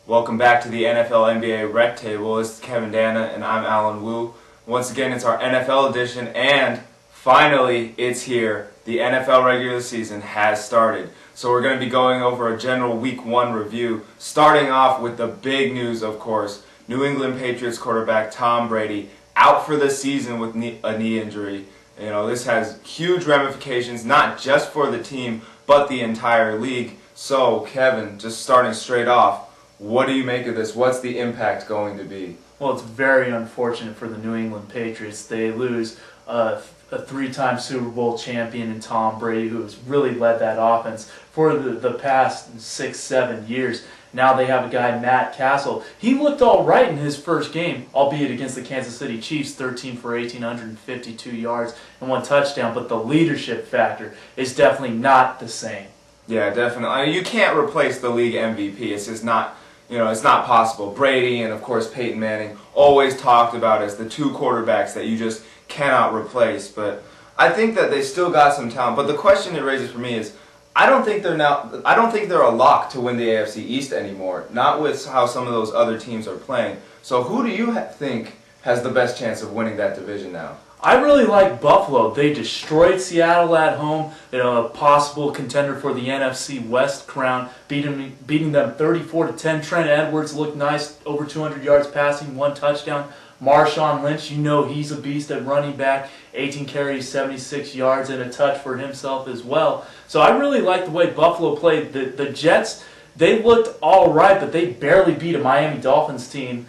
Welcome back to the NFL NBA Rectable. This is Kevin Dana and I'm Alan Wu. Once again, it's our NFL edition and finally it's here. The NFL regular season has started. So we're going to be going over a general Week 1 review, starting off with the big news, of course. New England Patriots quarterback Tom Brady out for the season with a knee injury. You know, this has huge ramifications, not just for the team, but the entire league. So, Kevin, just starting straight off, what do you make of this? What's the impact going to be? Well, it's very unfortunate for the New England Patriots. They lose a three-time Super Bowl champion in Tom Brady, who has really led that offense for the past 6-7 years. Now they have a guy, Matt Castle. He looked all right in his first game, albeit against the Kansas City Chiefs, 13 for 1,852 yards and 1 touchdown. But the leadership factor is definitely not the same. Yeah, definitely. I mean, you can't replace the league MVP. It's just not, it's not possible. Brady and, of course, Peyton Manning always talked about as the two quarterbacks that you just cannot replace. But I think that they still got some talent. But the question it raises for me is, I don't think they're a lock to win the AFC East anymore. Not with how some of those other teams are playing. So who do you think has the best chance of winning that division now? I really like Buffalo. They destroyed Seattle at home. They're a possible contender for the NFC West crown, beating them 34-10. Trent Edwards looked nice, over 200 yards passing, 1 touchdown. Marshawn Lynch, he's a beast at running back, 18 carries, 76 yards, and a touch for himself as well. So I really like the way Buffalo played. The Jets, they looked all right, but they barely beat a Miami Dolphins team,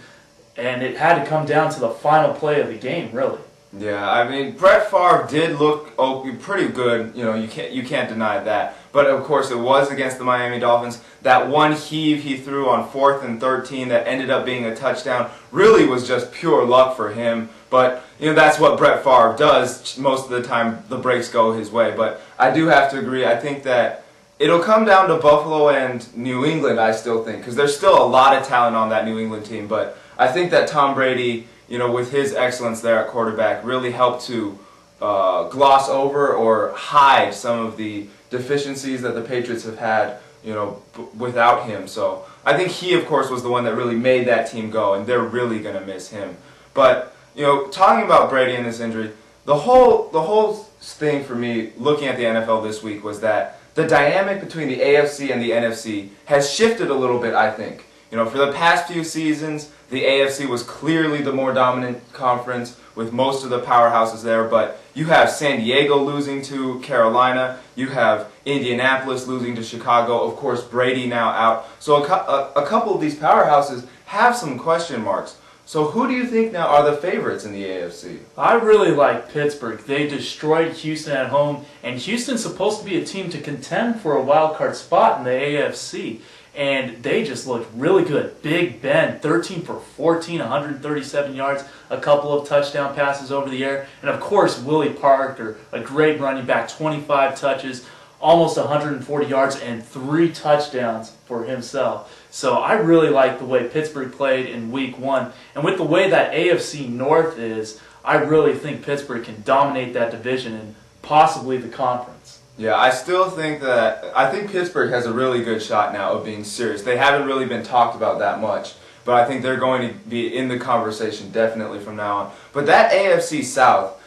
and it had to come down to the final play of the game, really. Yeah, I mean, Brett Favre did look pretty good. You can't deny that. But of course, it was against the Miami Dolphins. That one heave he threw on 4th and 13 that ended up being a touchdown really was just pure luck for him. But that's what Brett Favre does. Most of the time, the breaks go his way. But I do have to agree. I think that it'll come down to Buffalo and New England. I still think, because there's still a lot of talent on that New England team. But I think that Tom Brady, with his excellence there at quarterback, really helped to gloss over or hide some of the deficiencies that the Patriots have had, without him. So I think he, of course, was the one that really made that team go, and they're really going to miss him. But, talking about Brady and this injury, the whole thing for me looking at the NFL this week was that the dynamic between the AFC and the NFC has shifted a little bit, I think. For the past few seasons, the AFC was clearly the more dominant conference with most of the powerhouses there, but you have San Diego losing to Carolina, you have Indianapolis losing to Chicago, of course Brady now out. So a couple of these powerhouses have some question marks. So who do you think now are the favorites in the AFC? I really like Pittsburgh. They destroyed Houston at home, and Houston's supposed to be a team to contend for a wild card spot in the AFC. And they just looked really good. Big Ben, 13 for 14, 137 yards, a couple of touchdown passes over the air. And of course, Willie Parker, a great running back, 25 touches, almost 140 yards, and 3 touchdowns for himself. So I really like the way Pittsburgh played in Week 1. And with the way that AFC North is, I really think Pittsburgh can dominate that division and possibly the conference. Yeah, I think Pittsburgh has a really good shot now of being serious. They haven't really been talked about that much, but I think they're going to be in the conversation definitely from now on. But that AFC South,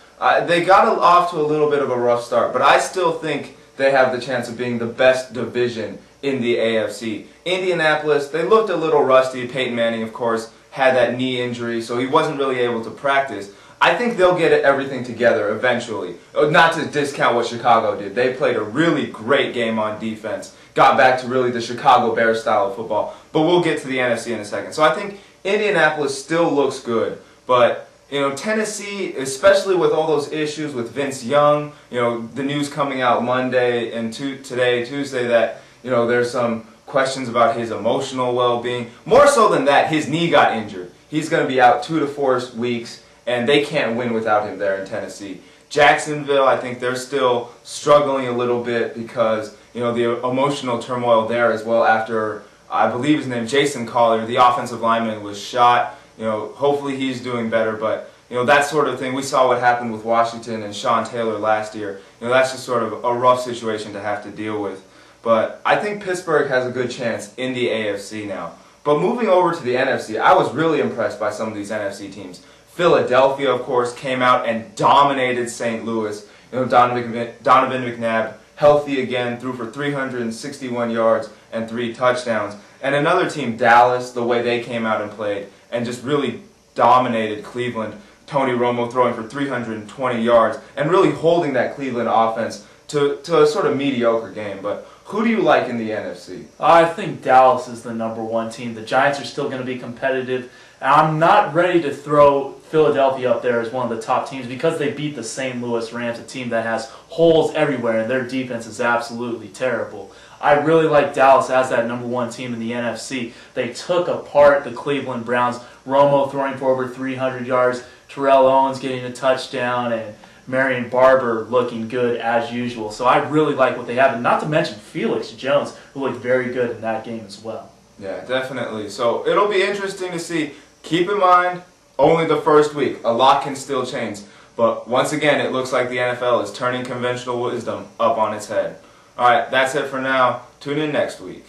they got off to a little bit of a rough start, but I still think they have the chance of being the best division in the AFC. Indianapolis, they looked a little rusty. Peyton Manning, of course, had that knee injury, so he wasn't really able to practice. I think they'll get everything together eventually. Not to discount what Chicago did. They played a really great game on defense. Got back to really the Chicago Bears style of football. But we'll get to the NFC in a second. So I think Indianapolis still looks good. But, Tennessee, especially with all those issues with Vince Young, the news coming out Monday and Tuesday, that, there's some questions about his emotional well-being. More so than that, his knee got injured. He's going to be out 2 to 4 weeks. And they can't win without him there in Tennessee. Jacksonville, I think they're still struggling a little bit because, the emotional turmoil there as well after, I believe his name, Jason Collier, the offensive lineman, was shot. Hopefully he's doing better, but, that sort of thing. We saw what happened with Washington and Sean Taylor last year. That's just sort of a rough situation to have to deal with. But I think Pittsburgh has a good chance in the AFC now. But moving over to the NFC, I was really impressed by some of these NFC teams. Philadelphia, of course, came out and dominated St. Louis. Donovan McNabb, healthy again, threw for 361 yards and 3 touchdowns. And another team, Dallas, the way they came out and played and just really dominated Cleveland. Tony Romo throwing for 320 yards and really holding that Cleveland offense to a sort of mediocre game. But who do you like in the NFC? I think Dallas is the #1 team. The Giants are still going to be competitive. I'm not ready to throw Philadelphia up there as one of the top teams because they beat the St. Louis Rams, a team that has holes everywhere, and their defense is absolutely terrible. I really like Dallas as that #1 team in the NFC. They took apart the Cleveland Browns. Romo throwing for over 300 yards, Terrell Owens getting a touchdown, and Marion Barber looking good as usual. So I really like what they have, and not to mention Felix Jones, who looked very good in that game as well. Yeah, definitely. So it'll be interesting to see. Keep in mind, only the first week. A lot can still change. But once again, it looks like the NFL is turning conventional wisdom up on its head. All right, that's it for now. Tune in next week.